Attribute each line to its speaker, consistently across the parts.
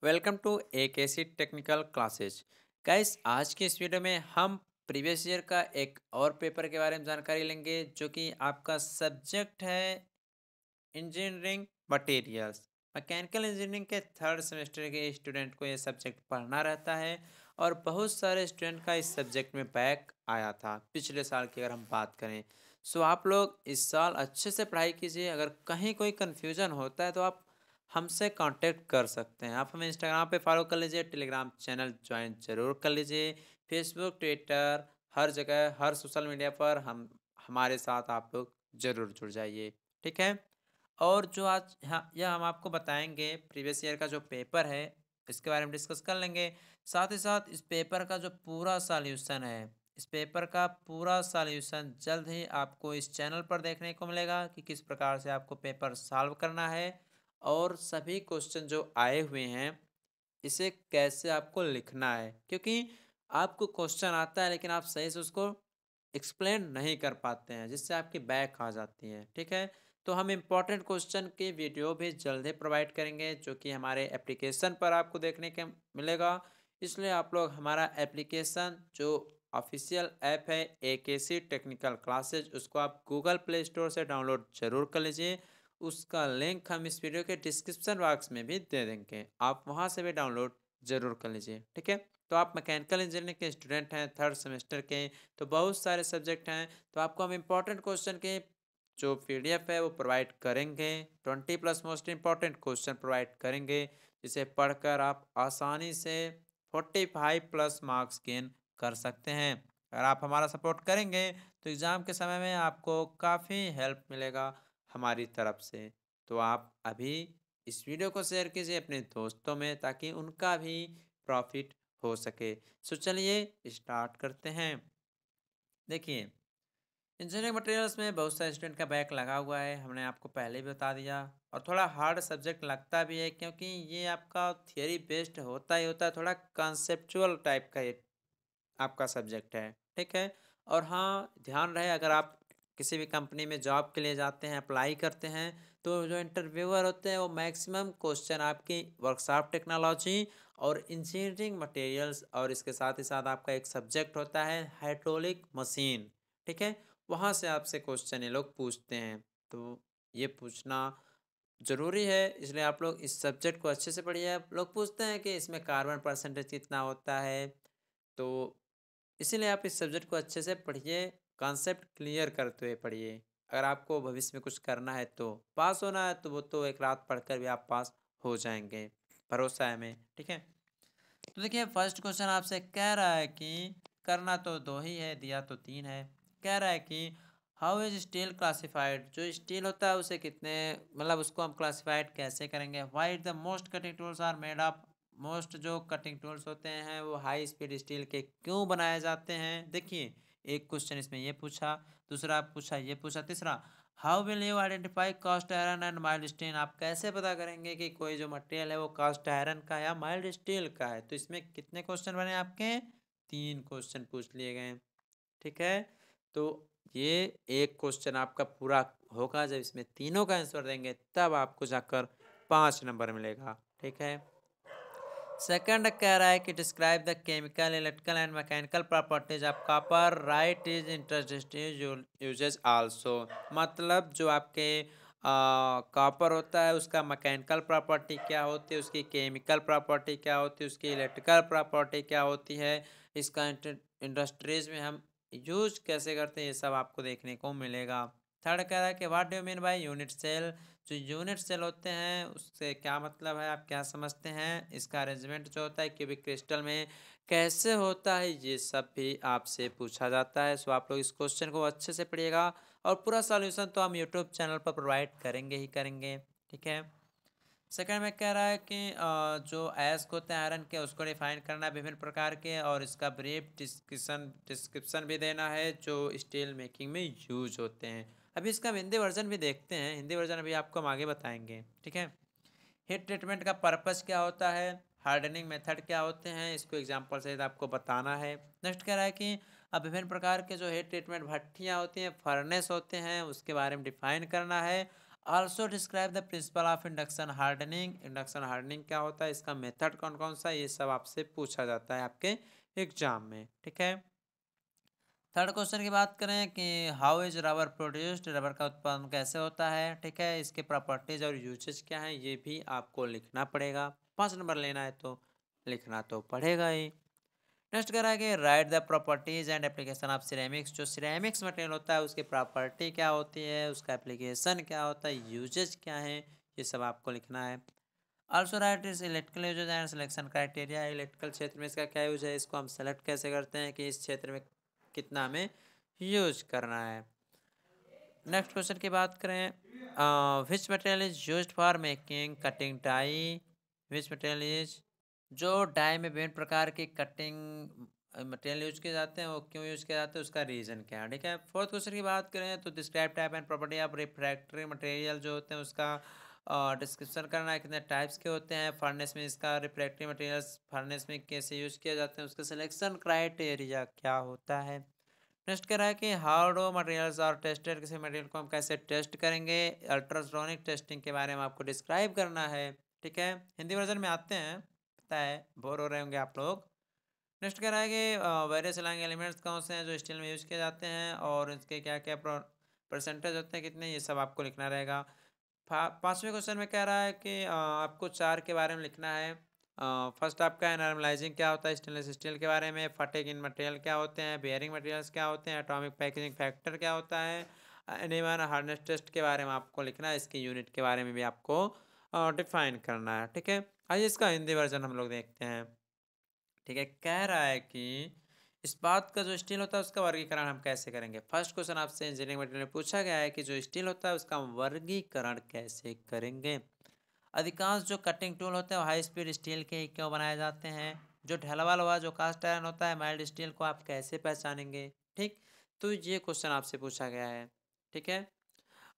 Speaker 1: Welcome to AKC technical classes. Guys, आज की इस वीडियो में हम प्रीवियस ईयर का एक और पेपर के बारे में जानकारी लेंगे जो कि आपका सब्जेक्ट है इंजीनियरिंग मटेरियल्स। मैकेनिकल इंजीनियरिंग के थर्ड सेमेस्टर के स्टूडेंट को ये सब्जेक्ट पढ़ना रहता है और बहुत सारे स्टूडेंट का इस सब्जेक्ट में बैक आया था पिछले साल की अगर हम बात करें। सो आप लोग इस साल अच्छे से पढ़ाई कीजिए। अगर कहीं कोई कन्फ्यूजन होता है तो आप हमसे कांटेक्ट कर सकते हैं। आप हमें इंस्टाग्राम पे फॉलो कर लीजिए, टेलीग्राम चैनल ज्वाइन जरूर कर लीजिए, फेसबुक ट्विटर हर जगह हर सोशल मीडिया पर हम हमारे साथ आप लोग ज़रूर जुड़ जाइए। ठीक है। और जो आज यह हम आपको बताएंगे प्रीवियस ईयर का जो पेपर है इसके बारे में डिस्कस कर लेंगे। साथ ही साथ इस पेपर का जो पूरा सॉल्यूशन है, इस पेपर का पूरा सॉल्यूशन जल्द ही आपको इस चैनल पर देखने को मिलेगा कि किस प्रकार से आपको पेपर सॉल्व करना है और सभी क्वेश्चन जो आए हुए हैं इसे कैसे आपको लिखना है। क्योंकि आपको क्वेश्चन आता है लेकिन आप सही से उसको एक्सप्लेन नहीं कर पाते हैं जिससे आपकी बैक आ जाती है। ठीक है। तो हम इम्पोर्टेंट क्वेश्चन की वीडियो भी जल्द ही प्रोवाइड करेंगे जो कि हमारे एप्लीकेशन पर आपको देखने के मिलेगा। इसलिए आप लोग हमारा एप्लीकेशन जो ऑफिशियल ऐप है AKC टेक्निकल क्लासेज उसको आप गूगल प्ले स्टोर से डाउनलोड जरूर कर लीजिए। उसका लिंक हम इस वीडियो के डिस्क्रिप्शन बॉक्स में भी दे देंगे, आप वहां से भी डाउनलोड जरूर कर लीजिए। ठीक है। तो आप मैकेनिकल इंजीनियरिंग के स्टूडेंट हैं थर्ड सेमेस्टर के, तो बहुत सारे सब्जेक्ट हैं, तो आपको हम इम्पोर्टेंट क्वेश्चन के जो PDF है वो प्रोवाइड करेंगे। 20+ मोस्ट इम्पॉर्टेंट क्वेश्चन प्रोवाइड करेंगे जिसे पढ़कर आप आसानी से 45+ मार्क्स गेन कर सकते हैं। अगर आप हमारा सपोर्ट करेंगे तो एग्ज़ाम के समय में आपको काफ़ी हेल्प मिलेगा हमारी तरफ से। तो आप अभी इस वीडियो को शेयर कीजिए अपने दोस्तों में ताकि उनका भी प्रॉफिट हो सके। सो चलिए स्टार्ट करते हैं। देखिए, इंजीनियरिंग मटेरियल्स में बहुत सारे स्टूडेंट का बैक लगा हुआ है, हमने आपको पहले भी बता दिया। और थोड़ा हार्ड सब्जेक्ट लगता भी है क्योंकि ये आपका थियरी बेस्ड होता ही होता है, थोड़ा कॉन्सेप्चुअल टाइप का ये आपका सब्जेक्ट है। ठीक है। और हाँ, ध्यान रहे अगर आप किसी भी कंपनी में जॉब के लिए जाते हैं, अप्लाई करते हैं, तो जो इंटरव्यूअर होते हैं वो मैक्सिमम क्वेश्चन आपकी वर्कशॉप टेक्नोलॉजी और इंजीनियरिंग मटेरियल्स और इसके साथ ही साथ आपका एक सब्जेक्ट होता है हाइड्रोलिक मशीन। ठीक है। वहाँ से आपसे क्वेश्चन ये लोग पूछते हैं। तो ये पूछना ज़रूरी है, इसलिए आप लोग इस सब्जेक्ट को अच्छे से पढ़िए। लोग पूछते हैं कि इसमें कार्बन परसेंटेज कितना होता है, तो इसीलिए आप इस सब्जेक्ट को अच्छे से पढ़िए, कॉन्सेप्ट क्लियर करते हुए पढ़िए। अगर आपको भविष्य में कुछ करना है तो पास होना है तो वो तो एक रात पढ़कर भी आप पास हो जाएंगे, भरोसा है हमें। ठीक है। तो देखिए, फर्स्ट क्वेश्चन आपसे कह रहा है कि करना तो दो ही है, दिया तो तीन है। कह रहा है कि हाउ इज स्टील क्लासिफाइड, जो स्टील होता है उसे कितने मतलब उसको हम क्लासिफाइड कैसे करेंगे। Why the most cutting tools are made of, most जो कटिंग टूल्स होते हैं वो हाई स्पीड स्टील के क्यों बनाए जाते हैं। देखिए, एक क्वेश्चन इसमें ये पूछा, दूसरा पूछा ये पूछा, तीसरा how will you identify cast iron and mild steel, आप कैसे पता करेंगे कि कोई जो मटेरियल है वो कास्ट आयरन का या माइल्ड स्टील का है। तो इसमें कितने क्वेश्चन बने आपके, तीन क्वेश्चन पूछ लिए गए। ठीक है। तो ये एक क्वेश्चन आपका पूरा होगा जब इसमें तीनों का आंसर देंगे तब आपको जाकर 5 नंबर मिलेगा। ठीक है। सेकंड कह रहा है कि describe the chemical electrical and mechanical properties of copper, right is interstice uses also, मतलब जो आपके कॉपर होता है उसका मैकेनिकल प्रॉपर्टी क्या होती है, उसकी केमिकल प्रॉपर्टी क्या होती है, उसकी इलेक्ट्रिकल प्रॉपर्टी क्या होती है, इसका इंडस्ट्रीज में हम यूज कैसे करते हैं, ये सब आपको देखने को मिलेगा। थर्ड कह रहा है कि what do you mean by unit cell, जो यूनिट सेल होते हैं उससे क्या मतलब है, आप क्या समझते हैं, इसका अरेंजमेंट जो होता है क्यूबिक क्रिस्टल में कैसे होता है, ये सब भी आपसे पूछा जाता है। सो आप लोग इस क्वेश्चन को अच्छे से पढ़िएगा और पूरा सॉल्यूशन तो हम यूट्यूब चैनल पर प्रोवाइड करेंगे ही करेंगे। ठीक है। सेकंड में कह रहा है कि जो अयस्क होते हैं आयरन के उसको डिफाइन करना है विभिन्न प्रकार के और इसका ब्रीफ डिस्क्रिप्शन भी देना है जो स्टील मेकिंग में यूज होते हैं। अभी इसका हम हिंदी वर्जन भी देखते हैं, हिंदी वर्जन अभी आपको हम आगे बताएंगे। ठीक है। हीट ट्रीटमेंट का पर्पस क्या होता है, हार्डनिंग मेथड क्या होते हैं, इसको एग्जांपल से आपको बताना है। नेक्स्ट कह रहा है कि अब विभिन्न प्रकार के जो हीट ट्रीटमेंट भट्टियाँ होती हैं, फर्नेस होते हैं, उसके बारे में डिफाइन करना है also describe the principle of induction hardening. Induction hardening क्या होता है, इसका मेथड कौन कौन सा है, ये सब आपसे पूछा जाता है आपके एग्जाम में, ठीक है। थर्ड क्वेश्चन की बात करें कि how is rubber produced, rubber का उत्पादन कैसे होता है, ठीक है। इसके प्रॉपर्टीज और यूजेज क्या है, ये भी आपको लिखना पड़ेगा। 5 नंबर लेना है तो लिखना तो पड़ेगा ही। नेक्स्ट कह रहा है कि right the properties and application of ceramics. जो सिरेमिक्स मटेरियल होता है उसकी प्रॉपर्टी क्या होती है, उसका एप्लीकेशन क्या होता है, यूजेज क्या है, ये सब आपको लिखना है। Also write is electrical usages and selection criteria. Electrical क्षेत्र में इसका क्या यूज है, इसको हम सेलेक्ट कैसे करते हैं कि इस क्षेत्र में कितना हमें यूज करना है। नेक्स्ट क्वेश्चन की बात करें, which material is used for making cutting die. Which material is, जो डाई में विभिन्न प्रकार की कटिंग मटेरियल यूज किए जाते हैं वो क्यों यूज किए जाते हैं, उसका रीजन क्या है, ठीक है। फोर्थ क्वेश्चन की बात करें तो describe type and property of refractory material जो होते हैं उसका डिस्क्रिप्शन करना है, कितने टाइप्स के होते हैं, फर्नेस में इसका रिफ्रैक्टरी मटेरियल्स फर्नेस में कैसे यूज किए जाते हैं, उसका सिलेक्शन क्राइटेरिया क्या होता है। नेक्स्ट कह रहा है कि हाउ डू मटेरियल्स और टेस्टेड, किसी मटेरियल को हम कैसे टेस्ट करेंगे, अल्ट्रासोनिक टेस्टिंग के बारे में आपको डिस्क्राइब करना है, ठीक है। हिंदी वर्जन में आते हैं, पता है बोर हो रहे होंगे आप लोग। नेक्स्ट कह रहा है कि वेरियस एलाइंग एलिमेंट्स कौन से हैं जो स्टील में यूज किए जाते हैं और इसके क्या क्या परसेंटेज होते हैं कितने, ये सब आपको लिखना रहेगा। पांचवें क्वेश्चन में कह रहा है कि आपको चार के बारे में लिखना है। फर्स्ट आपका है नॉर्मलाइजिंग क्या होता है स्टेनलेस स्टील के बारे में, फटेग इन मटेरियल क्या होते हैं, बेयरिंग मटेरियल्स क्या होते हैं, एटॉमिक पैकेजिंग फैक्टर क्या होता है, एनीवन हार्डनेस टेस्ट के बारे में आपको लिखना है, इसकी यूनिट के बारे में भी आपको डिफाइन करना है, ठीक है। आइए इसका हिंदी वर्जन हम लोग देखते हैं, ठीक है। कह रहा है कि इस्पात का जो स्टील होता है उसका वर्गीकरण हम कैसे करेंगे। फर्स्ट क्वेश्चन आपसे इंजीनियरिंग मटेरियल में पूछा गया है कि जो स्टील होता है उसका वर्गीकरण कैसे करेंगे। अधिकांश जो कटिंग टूल होते हैं वो हाई स्पीड स्टील के ही क्यों बनाए जाते हैं। जो ढलवाल हुआ जो कास्ट आयरन होता है माइल्ड स्टील को आप कैसे पहचानेंगे, ठीक। तो ये क्वेश्चन आपसे पूछा गया है, ठीक है।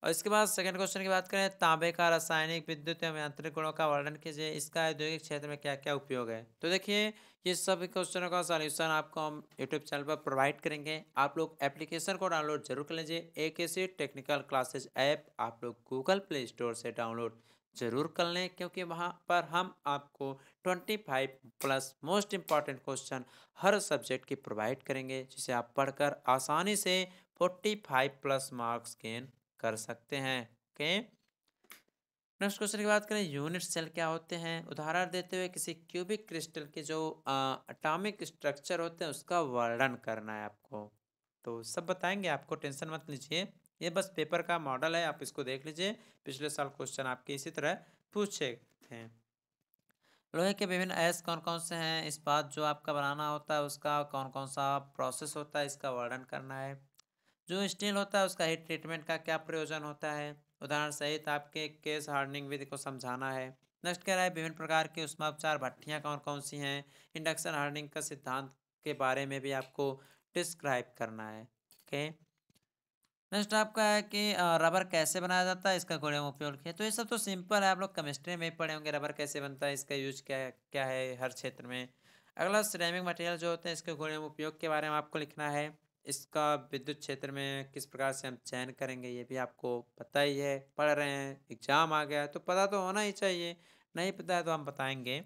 Speaker 1: और इसके बाद सेकंड क्वेश्चन की बात करें, तांबे का रासायनिक विद्युत एवं यांत्रिक गुणों का वर्णन कीजिए, इसका औद्योगिक क्षेत्र में क्या क्या उपयोग है। तो देखिए ये सभी क्वेश्चनों का सॉल्यूशन आपको हम यूट्यूब चैनल पर प्रोवाइड करेंगे। आप लोग एप्लीकेशन को डाउनलोड जरूर कर लीजिए, AKC टेक्निकल क्लासेज ऐप आप लोग गूगल प्ले स्टोर से डाउनलोड जरूर कर लें, क्योंकि वहाँ पर हम आपको 25+ मोस्ट इम्पॉर्टेंट क्वेश्चन हर सब्जेक्ट की प्रोवाइड करेंगे, जिसे आप पढ़कर आसानी से 45+ मार्क्स गेन कर सकते हैं, ओके। नेक्स्ट क्वेश्चन की बात करें, यूनिट सेल क्या होते हैं। उदाहरण देते हुए किसी क्यूबिक क्रिस्टल के जो एटॉमिक स्ट्रक्चर होते हैं उसका वर्णन करना है आपको। तो सब बताएंगे आपको, टेंशन मत लीजिए, ये बस पेपर का मॉडल है, आप इसको देख लीजिए। पिछले साल क्वेश्चन आपके इसी तरह पूछे थे। लोहे के विभिन्न अयस्क कौन कौन से हैं, इस्पात जो आपका बनाना होता है उसका कौन कौन सा प्रोसेस होता है, इसका वर्णन करना है। जो स्टील होता है उसका हीट ट्रीटमेंट का क्या प्रयोजन होता है, उदाहरण सहित आपके केस हार्डनिंग विधि को समझाना है। नेक्स्ट कह रहा है विभिन्न प्रकार की उष्मापचार भट्टियाँ कौन कौन सी हैं, इंडक्शन हार्डनिंग का सिद्धांत के बारे में भी आपको डिस्क्राइब करना है, ओके। नेक्स्ट आपका है कि रबर कैसे बनाया जाता है, इसका गुण एवं उपयोग है। तो ये सब तो सिंपल है, आप लोग केमिस्ट्री में ही पढ़े होंगे रबर कैसे बनता है, इसका यूज क्या है हर क्षेत्र में। अगला सिरेमिक मटेरियल जो होते हैं इसके गुण एवं उपयोग के बारे में आपको लिखना है। इसका विद्युत क्षेत्र में किस प्रकार से हम चयन करेंगे ये भी आपको पता ही है, पढ़ रहे हैं, एग्जाम आ गया है तो पता तो होना ही चाहिए, नहीं पता है तो हम बताएंगे।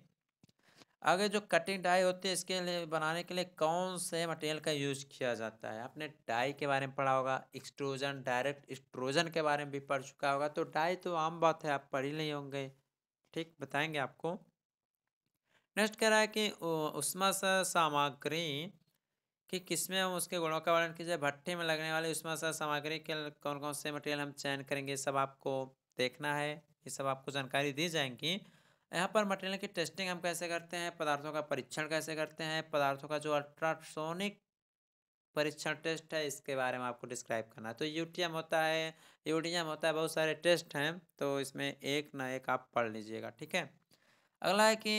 Speaker 1: आगे जो कटिंग डाई होती है इसके लिए बनाने के लिए कौन से मटेरियल का यूज किया जाता है। आपने डाई के बारे में पढ़ा होगा, एक्सट्रूजन डायरेक्ट एक्सट्रूजन के बारे में भी पढ़ चुका होगा, तो डाई तो आम बात है, आप पढ़ ही नहीं होंगे, ठीक, बताएंगे आपको। नेक्स्ट कह रहा है कि उष्मा सामग्री कि किसमें हम उसके गुणों का वर्णन कीजिए। भट्ठी में लगने वाली उष्मा सामग्री के कौन कौन से मटेरियल हम चयन करेंगे, सब आपको देखना है, ये सब आपको जानकारी दी जाएंगी। यहाँ पर मटेरियल की टेस्टिंग हम कैसे करते हैं, पदार्थों का परीक्षण कैसे करते हैं, पदार्थों का जो अल्ट्रासोनिक परीक्षण टेस्ट है इसके बारे में आपको डिस्क्राइब करना है। तो यूटीएम होता है, यूडीएम होता है, बहुत सारे टेस्ट हैं, तो इसमें एक ना एक आप पढ़ लीजिएगा, ठीक है। अगला है कि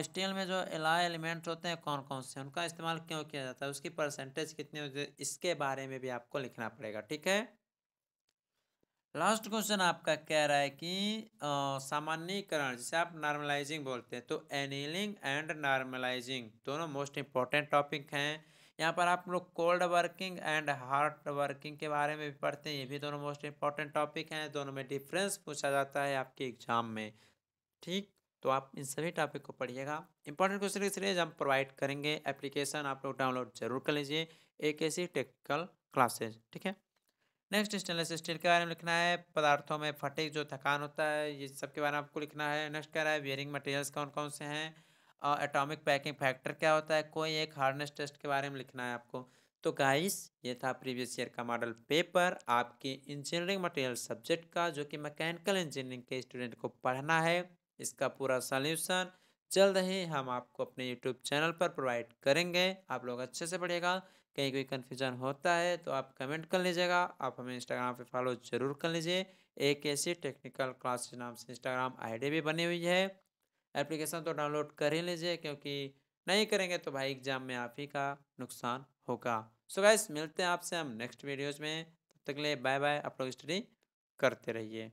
Speaker 1: स्टील में जो एलॉय एलिमेंट्स होते हैं कौन कौन से, उनका इस्तेमाल क्यों किया जाता है, उसकी परसेंटेज कितनी होती है, इसके बारे में भी आपको लिखना पड़ेगा, ठीक है। लास्ट क्वेश्चन आपका कह रहा है कि सामान्यीकरण जिसे आप नॉर्मलाइजिंग बोलते हैं, तो एनीलिंग एंड नॉर्मलाइजिंग दोनों मोस्ट इंपॉर्टेंट टॉपिक हैं। यहाँ पर आप लोग cold working and hard working के बारे में भी पढ़ते हैं। ये भी दोनों मोस्ट इंपॉर्टेंट टॉपिक हैं, दोनों में डिफरेंस पूछा जाता है आपके एग्जाम में। ठीक, तो आप इन सभी टॉपिक को पढ़िएगा। इंपॉर्टेंट क्वेश्चन की सीरीज हम प्रोवाइड करेंगे, एप्लीकेशन आप लोग डाउनलोड जरूर कर लीजिए, एक ऐसी टेक्निकल क्लासेज। ठीक है, नेक्स्ट स्टेनलेस स्टील के बारे में लिखना है, पदार्थों में फटीग जो थकान होता है ये सब के बारे में आपको लिखना है। नेक्स्ट कह रहा है बियरिंग मटेरियल्स कौन कौन से हैं, एटॉमिक पैकिंग फैक्टर क्या होता है, कोई एक हार्डनेस टेस्ट के बारे में लिखना है आपको। तो गाइस ये था प्रीवियस ईयर का मॉडल पेपर आपकी इंजीनियरिंग मटेरियल सब्जेक्ट का, जो कि मैकेनिकल इंजीनियरिंग के स्टूडेंट को पढ़ना है। इसका पूरा सॉल्यूशन जल्द ही हम आपको अपने यूट्यूब चैनल पर प्रोवाइड करेंगे, आप लोग अच्छे से पढ़िएगा। कहीं कोई कन्फ्यूजन होता है तो आप कमेंट कर लीजिएगा, आप हमें इंस्टाग्राम पे फॉलो जरूर कर लीजिए, एक ऐसी टेक्निकल क्लासेज नाम से इंस्टाग्राम आईडी भी बनी हुई है। एप्लीकेशन तो डाउनलोड कर ही लीजिए, क्योंकि नहीं करेंगे तो भाई एग्जाम में आप ही का नुकसान होगा। सो गाइस मिलते हैं आपसे हम नेक्स्ट वीडियोज़ में, तब तक के लिए बाय बाय। आप लोग स्टडी करते रहिए।